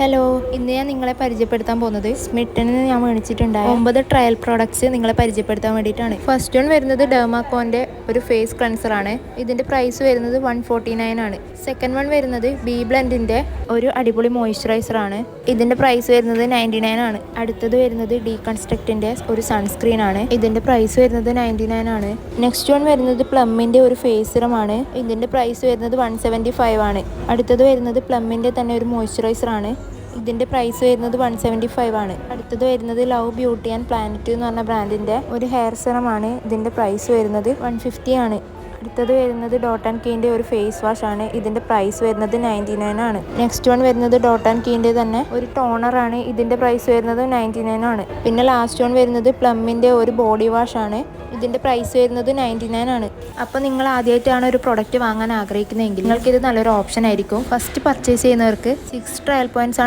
Hello, ഇന്ന് ഞാൻ നിങ്ങളെ പരിചയപ്പെടുത്താൻ പോകുന്നത് സ്മിട്ടനിൽ നിന്ന് ഞാൻ മേടിച്ചിട്ടുണ്ടായ 9 ട്രയൽ പ്രോഡക്ട്സ് നിങ്ങളെ പരിചയപ്പെടുത്താൻ വേണ്ടിയിട്ടാണ്. ഫസ്റ്റ് വൺ വരുന്നത് ഡെർമാക്കോന്റെ ഒരു ഫേസ് ക്ലൻസർ ആണ്. ഇതിന്റെ പ്രൈസ് വരുന്നത് 149 ആണ്. സെക്കൻഡ് വൺ വരുന്നത് ബി ബ്ലെൻഡിന്റെ ഒരു അടിപൊളി മോയ്സ്ചറൈസർ ആണ്. ഇതിന്റെ പ്രൈസ് വരുന്നത് 99 ആണ്. അടുത്തത് വരുന്നത് ഡീകൺസ്ട്രക്റ്റിന്റെ ഒരു സൺസ്ക്രീൻ ആണ്. ഇതിന്റെ പ്രൈസ് വരുന്നത് 99 ആണ്. നെക്സ്റ്റ് വൺ വരുന്നത് പ്ലമ്മിന്റെ ഒരു ഫേസ് സിറം ആണ്. ഇതിന്റെ പ്രൈസ് വരുന്നത് 175 ആണ്. അടുത്തത് വരുന്നത് പ്ലമ്മിന്റെ തന്നെ ഒരു മോയ്സ്ചറൈസർ ആണ്. ഇതിന്റെ പ്രൈസ് വരുന്നത് 175 ആണ്. അടുത്തത് വരുന്നത് ലവ് ബ്യൂട്ടി ആൻഡ് പ്ലാനറ്റ് എന്ന് പറഞ്ഞ ബ്രാൻഡിന്റെ ഒരു ഹെയർ സെറം ആണ്. ഇതിന്റെ പ്രൈസ് വരുന്നത് 150 ആണ്. അടുത്തത് വരുന്നത് ഡോട്ട് ആൻഡ് കീൻ്റെ ഒരു ഫേസ് വാഷ് ആണ്. ഇതിന്റെ പ്രൈസ് വരുന്നത് 99 ആണ്. നെക്സ്റ്റ് വൺ വരുന്നത് ഡോട്ട് ആൻഡ് കീൻ്റെ തന്നെ ഒരു ടോണർ ആണ്. ഇതിന്റെ പ്രൈസ് വരുന്നത് 99 ആണ്. പിന്നെ ലാസ്റ്റ് വൺ വരുന്നത് പ്ലമ്മിന്റെ ഒരു ബോഡി വാഷ് ആണ്. ഇതിന്റെ പ്രൈസ് വരുന്നത് 99 ആണ്. അപ്പോൾ നിങ്ങൾ ആദ്യമായിട്ടാണ് ഒരു പ്രൊഡക്റ്റ് വാങ്ങാൻ ആഗ്രഹിക്കുന്നതെങ്കിൽ നിങ്ങൾക്ക് ഇത് നല്ലൊരു ഓപ്ഷൻ ആയിരിക്കും. ഫസ്റ്റ് പർച്ചേസ് ചെയ്യുന്നവർക്ക് 6 ട്രയൽ പോയിന്റ്സ്